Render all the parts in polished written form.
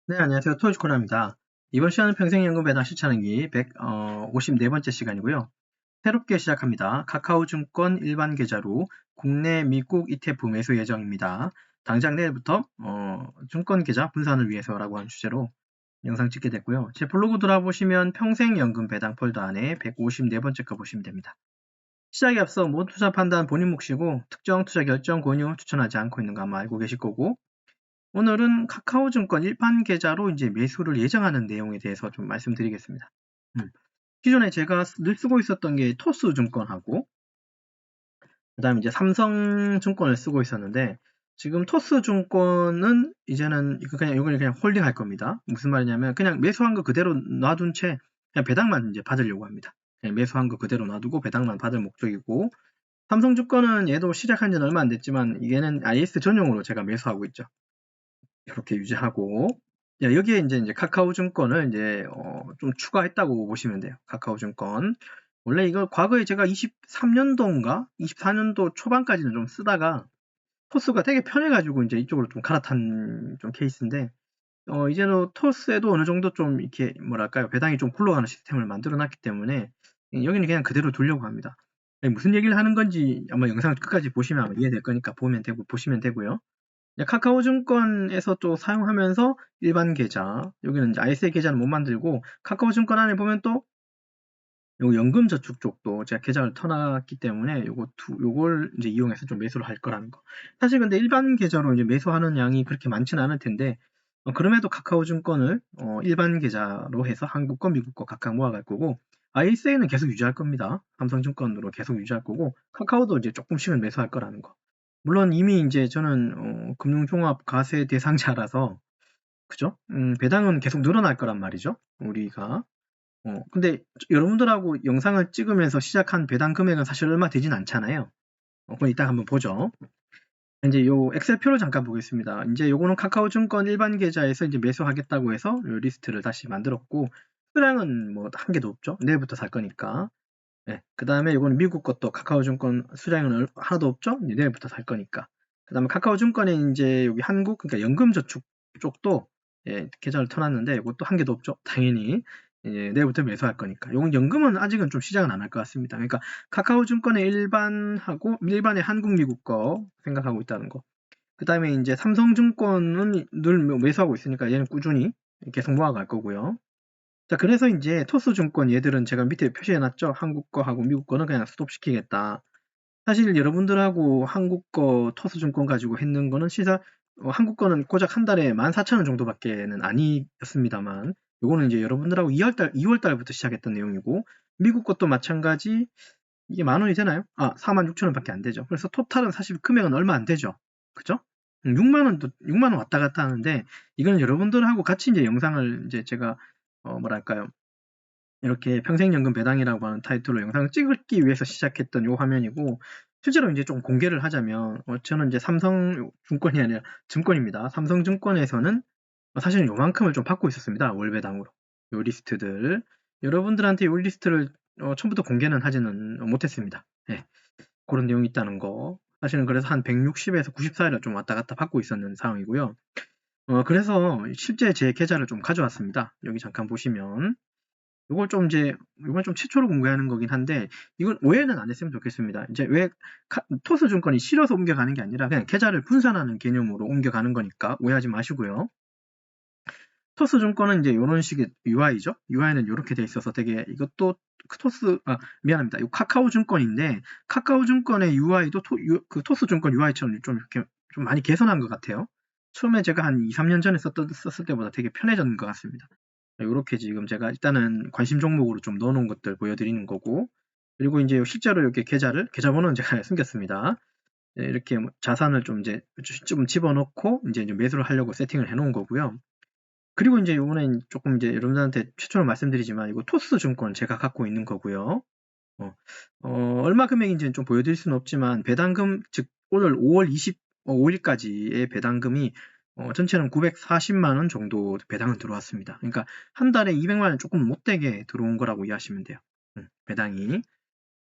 네, 안녕하세요. 토요코너입니다. 이번 시간은 평생연금 배당 실천하기 154번째 시간이고요. 새롭게 시작합니다. 카카오증권 일반 계좌로 국내 미국 ETF 매수 예정입니다. 당장 내일부터 증권 계좌 분산을 위해서라고 하는 주제로 영상 찍게 됐고요. 제 블로그 돌아보시면 평생연금 배당 폴더 안에 154번째 거 보시면 됩니다. 시작에 앞서 모두 투자 판단 본인 몫이고 특정 투자 결정 권유 추천하지 않고 있는 거 아마 알고 계실 거고, 오늘은 카카오증권 일반 계좌로 이제 매수를 예정하는 내용에 대해서 좀 말씀드리겠습니다. 기존에 제가 늘 쓰고 있었던 게 토스증권하고, 그 다음에 이제 삼성증권을 쓰고 있었는데, 지금 토스증권은 이제는 이걸 그냥 홀딩할 겁니다. 무슨 말이냐면 그냥 매수한 거 그대로 놔둔 채 그냥 배당만 이제 받으려고 합니다. 그냥 매수한 거 그대로 놔두고 배당만 받을 목적이고, 삼성증권은 얘도 시작한 지는 얼마 안 됐지만 얘는 IS 전용으로 제가 매수하고 있죠. 이렇게 유지하고, 여기에 이제 카카오증권을 이제 좀 추가했다고 보시면 돼요. 카카오증권. 원래 이거 과거에 제가 23년도인가 24년도 초반까지는 좀 쓰다가 토스가 되게 편해가지고 이제 이쪽으로 좀 갈아탄 좀 케이스인데, 이제는 토스에도 어느 정도 좀 이렇게 뭐랄까요, 배당이 좀 굴러가는 시스템을 만들어놨기 때문에 여기는 그냥 그대로 두려고 합니다. 무슨 얘기를 하는 건지 아마 영상 끝까지 보시면 아마 이해될 거니까 보시면 되고요. 카카오증권에서 또 사용하면서 일반 계좌, 여기는 이제 ISA 계좌는 못 만들고, 카카오증권 안에 보면 또 요 연금저축 쪽도 제가 계좌를 터놨기 때문에 요걸 이제 이용해서 좀 매수를 할 거라는 거. 사실 근데 일반 계좌로 이제 매수하는 양이 그렇게 많지는 않을 텐데, 그럼에도 카카오증권을 일반 계좌로 해서 한국 거, 미국 거 각각 모아갈 거고, ISA는 계속 유지할 겁니다. 삼성증권으로 계속 유지할 거고, 카카오도 이제 조금씩은 매수할 거라는 거. 물론 이미 이제 저는 금융종합 과세 대상자라서, 그죠? 배당은 계속 늘어날 거란 말이죠. 우리가. 근데 여러분들하고 영상을 찍으면서 시작한 배당 금액은 사실 얼마 되진 않잖아요. 그건 이따 한번 보죠. 이제 요 엑셀표를 잠깐 보겠습니다. 이제 요거는 카카오증권 일반 계좌에서 이제 매수하겠다고 해서 요 리스트를 다시 만들었고, 수량은 뭐 한 개도 없죠. 내일부터 살 거니까. 네, 그 다음에 이거는 미국 것도 카카오증권 수량은 하나도 없죠. 내일부터 살 거니까. 그 다음에 카카오증권에 이제 여기 한국, 그러니까 연금저축 쪽도 계좌를 터놨는데 이것도 한 개도 없죠. 당연히 내일부터 매수할 거니까. 요건 연금은 아직은 좀 시작은 안 할 것 같습니다. 그러니까 카카오증권의 일반의 한국, 미국 거 생각하고 있다는 거. 그 다음에 이제 삼성증권은 늘 매수하고 있으니까 얘는 꾸준히 계속 모아갈 거고요. 자, 그래서 이제 토스증권 얘들은 제가 밑에 표시해놨죠. 한국 거하고 미국 거는 그냥 스톱시키겠다. 사실 여러분들하고 한국 거 토스증권 가지고 했는 거는 한국 거는 고작 한 달에 14,000원 정도밖에는 아니었습니다만, 요거는 이제 여러분들하고 2월 달부터 시작했던 내용이고, 미국 것도 마찬가지. 이게 10,000원이 되나요? 46,000원 밖에 안 되죠. 그래서 토탈은 사실 금액은 얼마 안 되죠. 그죠? 6만 원 왔다 갔다 하는데, 이거는 여러분들하고 같이 이제 영상을 이제 제가 뭐랄까요, 이렇게 평생연금 배당이라고 하는 타이틀로 영상을 찍기 위해서 시작했던 요 화면이고, 실제로 이제 좀 공개를 하자면, 저는 이제 삼성증권이 아니라 증권입니다. 삼성증권에서는 사실은 요만큼을 좀 받고 있었습니다. 월 배당으로. 요 리스트들. 여러분들한테 요 리스트를 처음부터 공개는 하지는 못했습니다. 예, 그런 내용이 있다는 거. 사실은 그래서 한 160에서 94일을 좀 왔다 갔다 받고 있었는 상황이고요. 그래서 실제 제 계좌를 좀 가져왔습니다. 여기 잠깐 보시면. 이건 좀 최초로 공개하는 거긴 한데, 이건 오해는 안 했으면 좋겠습니다. 이제 왜 토스증권이 실어서 옮겨가는 게 아니라 그냥 계좌를 분산하는 개념으로 옮겨가는 거니까 오해하지 마시고요. 토스증권은 이제 이런 식의 UI죠. UI는 이렇게 돼 있어서 되게, 이것도 미안합니다. 이거 카카오증권인데, 카카오증권의 UI도 그 토스증권 UI처럼 좀 이렇게 좀 많이 개선한 것 같아요. 처음에 제가 한 2, 3년 전에 썼을 때보다 되게 편해진 것 같습니다. 이렇게 지금 제가 일단은 관심 종목으로 좀 넣어놓은 것들 보여드리는 거고, 그리고 이제 실제로 이렇게 계좌번호는 제가 숨겼습니다. 이렇게 자산을 좀 집어넣고 이제 매수를 하려고 세팅을 해놓은 거고요. 그리고 이제 요거는 조금 이제 여러분들한테 최초로 말씀드리지만, 이거 토스증권 제가 갖고 있는 거고요. 얼마 금액인지는 좀 보여드릴 수는 없지만, 배당금, 즉 오늘 5월 25일까지의 배당금이 전체는 940만 원 정도 배당은 들어왔습니다. 그러니까 한 달에 200만 원 조금 못되게 들어온 거라고 이해하시면 돼요. 배당이.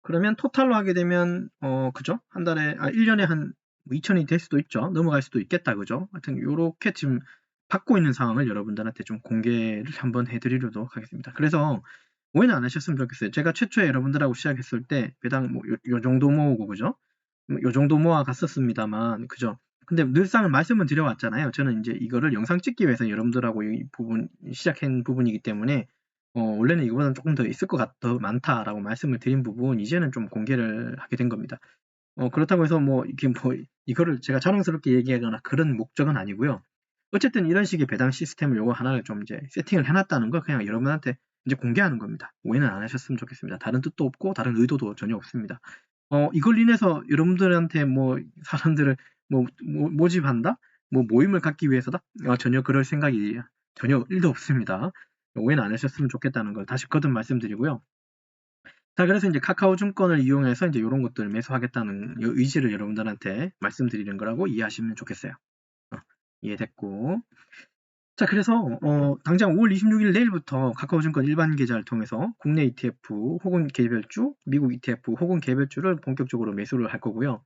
그러면 토탈로 하게 되면 그죠? 한 달에 1년에 한 2천이 될 수도 있죠. 넘어갈 수도 있겠다. 그죠? 하여튼 요렇게 지금 받고 있는 상황을 여러분들한테 좀 공개를 한번 해드리도록 하겠습니다. 그래서 오해는 안 하셨으면 좋겠어요. 제가 최초에 여러분들하고 시작했을 때 배당 뭐 요 정도 모으고 그죠? 요 정도 모아 갔었습니다만 그죠? 근데 늘상 말씀을 드려왔잖아요. 저는 이제 이거를 영상 찍기 위해서 여러분들하고 이 부분 시작한 부분이기 때문에 원래는 이거보다는 조금 더 있을 것 더 많다라고 말씀을 드린 부분 이제는 좀 공개를 하게 된 겁니다. 그렇다고 해서 뭐 이게 뭐 이거를 제가 자랑스럽게 얘기하거나 그런 목적은 아니고요. 어쨌든 이런 식의 배당 시스템을 요거 하나를 좀 이제 세팅을 해놨다는 거 그냥 여러분한테 이제 공개하는 겁니다. 오해는 안 하셨으면 좋겠습니다. 다른 뜻도 없고 다른 의도도 전혀 없습니다. 이걸 인해서 여러분들한테 뭐 사람들을 모집한다? 뭐 모임을 갖기 위해서다? 전혀 그럴 생각이 전혀 1도 없습니다. 오해는 안 하셨으면 좋겠다는 걸 다시 거듭 말씀드리고요. 자, 그래서 이제 카카오증권을 이용해서 이제 이런 것들을 매수하겠다는 의지를 여러분들한테 말씀드리는 거라고 이해하시면 좋겠어요. 이해됐고. 자, 그래서 당장 5월 26일 내일부터 카카오증권 일반 계좌를 통해서 국내 ETF 혹은 개별주, 미국 ETF 혹은 개별주를 본격적으로 매수를 할 거고요.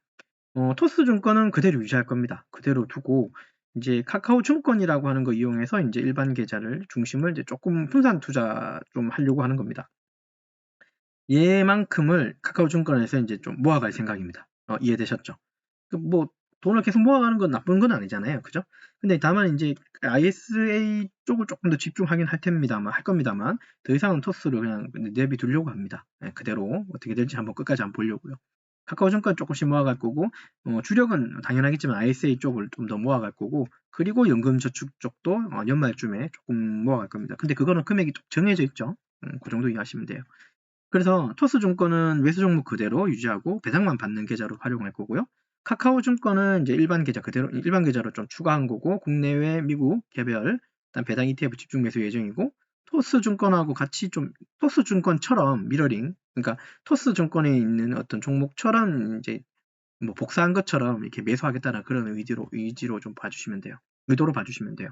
토스증권은 그대로 유지할 겁니다. 그대로 두고 이제 카카오증권이라고 하는 거 이용해서 이제 일반 계좌를 중심을 이제 조금 분산 투자 좀 하려고 하는 겁니다. 얘만큼을 카카오증권에서 이제 좀 모아갈 생각입니다. 이해되셨죠? 뭐 돈을 계속 모아가는 건 나쁜 건 아니잖아요, 그죠? 근데 다만 이제 ISA 쪽을 조금 더 집중하긴 할 겁니다만 더 이상은 토스를 그냥 내비두려고 합니다. 그대로 어떻게 될지 한번 끝까지 한번 보려고요. 카카오증권 조금씩 모아갈 거고 주력은 당연하겠지만 ISA 쪽을 좀 더 모아갈 거고 그리고 연금저축 쪽도 연말쯤에 조금 모아갈 겁니다. 근데 그거는 금액이 좀 정해져 있죠. 그 정도 이해하시면 돼요. 그래서 토스증권은 매수 종목 그대로 유지하고 배당만 받는 계좌로 활용할 거고요. 카카오증권은 이제 일반 계좌로 좀 추가한 거고 국내외 미국 개별 일단 배당 ETF 집중 매수 예정이고 토스증권하고 같이 좀 토스증권처럼 미러링 그러니까 토스증권에 있는 어떤 종목처럼 이제 뭐 복사한 것처럼 이렇게 매수하겠다는 그런 의지로 좀 봐주시면 돼요. 의도로 봐주시면 돼요.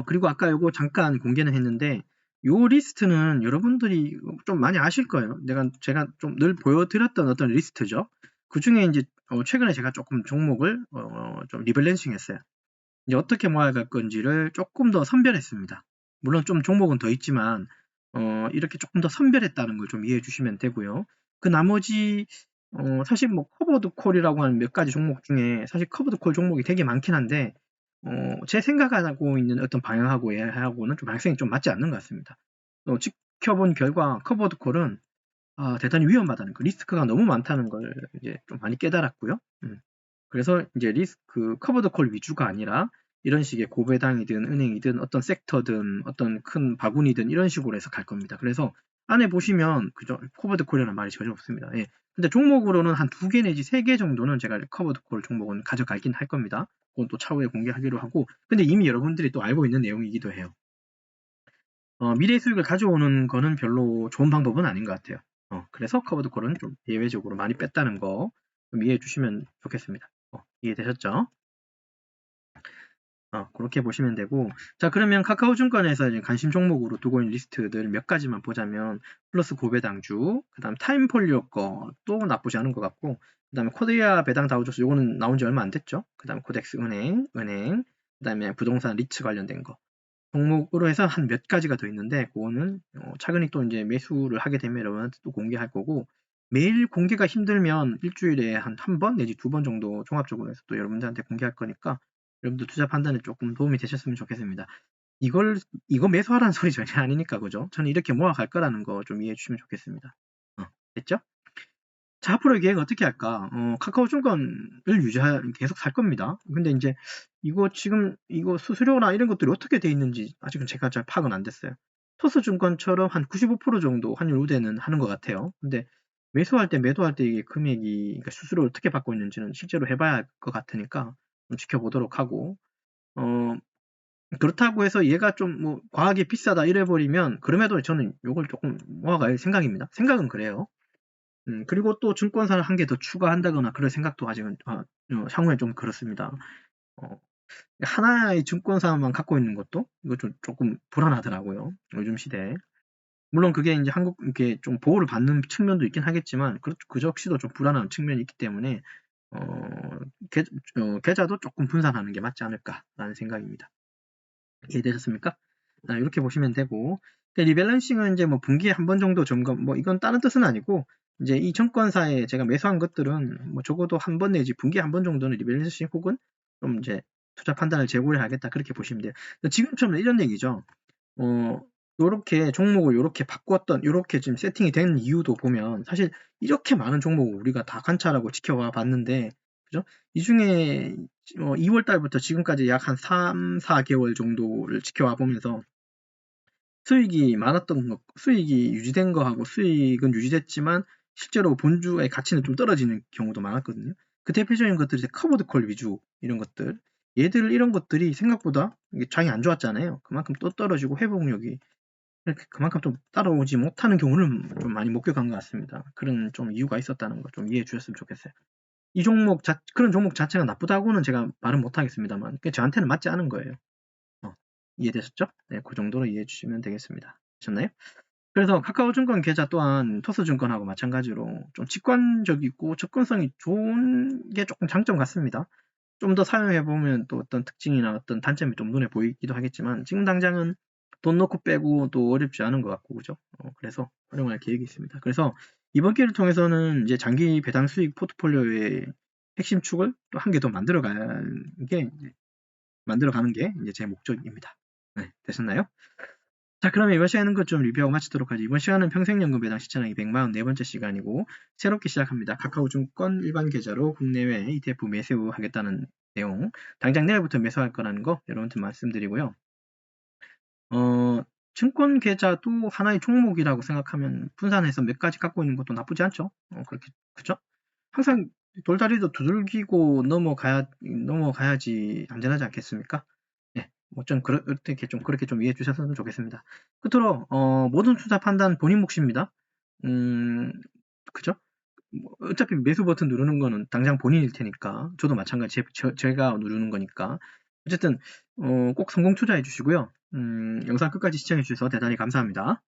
그리고 아까 요거 잠깐 공개는 했는데 요 리스트는 여러분들이 좀 많이 아실 거예요. 제가 좀 늘 보여드렸던 어떤 리스트죠. 그 중에 이제 최근에 제가 조금 종목을 좀 리밸런싱 했어요. 이제 어떻게 모아갈 건지를 조금 더 선별했습니다. 물론 좀 종목은 더 있지만 이렇게 조금 더 선별했다는 걸 좀 이해해 주시면 되고요. 그 나머지 사실 뭐 커버드 콜이라고 하는 몇 가지 종목 중에 사실 커버드 콜 종목이 되게 많긴 한데 제 생각하고 있는 어떤 방향하고는 좀 발생이 좀 맞지 않는 것 같습니다. 지켜본 결과 커버드 콜은 대단히 위험하다는 거, 리스크가 너무 많다는 걸 이제 좀 많이 깨달았고요. 그래서 이제 커버드 콜 위주가 아니라 이런 식의 고배당이든 은행이든 어떤 섹터든 어떤 큰 바구니든 이런 식으로 해서 갈 겁니다. 그래서 안에 보시면 그죠 커버드 콜이라는 말이 전혀 없습니다. 예. 근데 종목으로는 한 2개 내지 3개 정도는 제가 커버드 콜 종목은 가져가긴 할 겁니다. 그건 또 차후에 공개하기로 하고 근데 이미 여러분들이 또 알고 있는 내용이기도 해요. 미래 수익을 가져오는 거는 별로 좋은 방법은 아닌 것 같아요. 그래서 커버드 콜은 좀 예외적으로 많이 뺐다는 거 좀 이해해 주시면 좋겠습니다. 이해되셨죠? 그렇게 보시면 되고 자 그러면 카카오증권에서 이제 관심 종목으로 두고 있는 리스트들 몇 가지만 보자면 플러스 고배당주 그 다음 타임폴리오 거또 나쁘지 않은 것 같고 그 다음에 코디아 배당 다우조스 요거는 나온 지 얼마 안 됐죠. 그 다음에 코덱스 은행 그 다음에 부동산 리츠 관련된 거 종목으로 해서 한 몇 가지가 더 있는데 그거는 차근히 또 이제 매수를 하게 되면 여러분한테 또 공개할 거고 매일 공개가 힘들면 일주일에 한 번 내지 2번 정도 종합적으로 해서 또 여러분들한테 공개할 거니까 여러분들 투자 판단에 조금 도움이 되셨으면 좋겠습니다. 이거 매수하라는 소리 전혀 아니니까 그죠? 저는 이렇게 모아갈 거라는 거 좀 이해해 주시면 좋겠습니다. 됐죠? 자, 앞으로의 계획 어떻게 할까? 카카오증권을 계속 살 겁니다. 근데 이제 이거 수수료나 이런 것들이 어떻게 돼 있는지 아직은 제가 잘 파악은 안 됐어요. 토스증권처럼 한 95% 정도 환율 우대는 하는 것 같아요. 근데 매도할 때 이게 금액이, 그러니까 수수료를 어떻게 받고 있는지는 실제로 해봐야 할 것 같으니까 좀 지켜보도록 하고, 그렇다고 해서 얘가 좀 뭐 과하게 비싸다 이래버리면 그럼에도 저는 이걸 조금 모아갈 생각입니다. 생각은 그래요. 그리고 또 증권사를 한 개 더 추가한다거나 그럴 생각도 아직은 향후에 좀 그렇습니다. 하나의 증권사만 갖고 있는 것도 이거 조금 불안하더라고요. 요즘 시대에. 물론 그게 이제 한국 이렇게 좀 보호를 받는 측면도 있긴 하겠지만 그 역시도 좀 불안한 측면이 있기 때문에 계좌도 조금 분산하는 게 맞지 않을까라는 생각입니다. 이해되셨습니까? 이렇게 보시면 되고, 리밸런싱은 이제 뭐 분기에 한 번 정도 점검, 뭐 이건 다른 뜻은 아니고, 이제 이 증권사에 제가 매수한 것들은 뭐 적어도 한 번 내지 분기에 한 번 정도는 리밸런싱 혹은 좀 이제 투자 판단을 재고려하겠다 그렇게 보시면 돼요. 지금처럼 이런 얘기죠. 요렇게 종목을 요렇게 바꿨던, 요렇게 지금 세팅이 된 이유도 보면 사실 이렇게 많은 종목을 우리가 다 관찰하고 지켜와 봤는데, 그죠? 이 중에 2월 달부터 지금까지 약 한 3, 4개월 정도를 지켜와 보면서 수익이 많았던 거, 수익이 유지된 거하고 수익은 유지됐지만 실제로 본주의 가치는 좀 떨어지는 경우도 많았거든요. 그 대표적인 것들이 이제 커버드 콜 위주 이런 것들. 이런 것들이 생각보다 장이 안 좋았잖아요. 그만큼 또 떨어지고 회복력이 그만큼 좀 따라오지 못하는 경우를 좀 많이 목격한 것 같습니다. 그런 좀 이유가 있었다는 거 좀 이해해 주셨으면 좋겠어요. 이 종목 그런 종목 자체가 나쁘다고는 제가 말은 못하겠습니다만 저한테는 맞지 않은 거예요. 이해되셨죠? 네, 그 정도로 이해해 주시면 되겠습니다. 되셨나요? 그래서 카카오증권 계좌 또한 토스증권하고 마찬가지로 좀 직관적이고 접근성이 좋은 게 조금 장점 같습니다. 좀 더 사용해보면 또 어떤 특징이나 어떤 단점이 좀 눈에 보이기도 하겠지만 지금 당장은 돈 넣고 빼고 또 어렵지 않은 것 같고 그죠? 그래서 활용할 계획이 있습니다. 그래서 이번 기회를 통해서는 이제 장기 배당 수익 포트폴리오의 핵심 축을 또 한 개 더 만들어가는 게 이제 제 목적입니다. 네, 되셨나요? 자, 그러면 이번 시간은 것 좀 리뷰하고 마치도록 하죠. 이번 시간은 평생연금 배당 시청하기 144번째 시간이고 새롭게 시작합니다. 카카오증권 일반 계좌로 국내외 ETF 매수하겠다는 내용, 당장 내일부터 매수할 거라는 거 여러분한테 말씀드리고요. 증권 계좌도 하나의 종목이라고 생각하면 분산해서 몇 가지 갖고 있는 것도 나쁘지 않죠. 그렇게 그죠? 항상 돌다리도 두들기고 넘어가야지 안전하지 않겠습니까? 예, 좀 그렇게 좀 이해해 주셨으면 좋겠습니다. 끝으로 모든 투자 판단 본인 몫입니다. 그죠? 어차피 매수 버튼 누르는 거는 당장 본인일 테니까 저도 마찬가지 제가 누르는 거니까 어쨌든 꼭 성공 투자해 주시고요. 영상 끝까지 시청해 주셔서 대단히 감사합니다.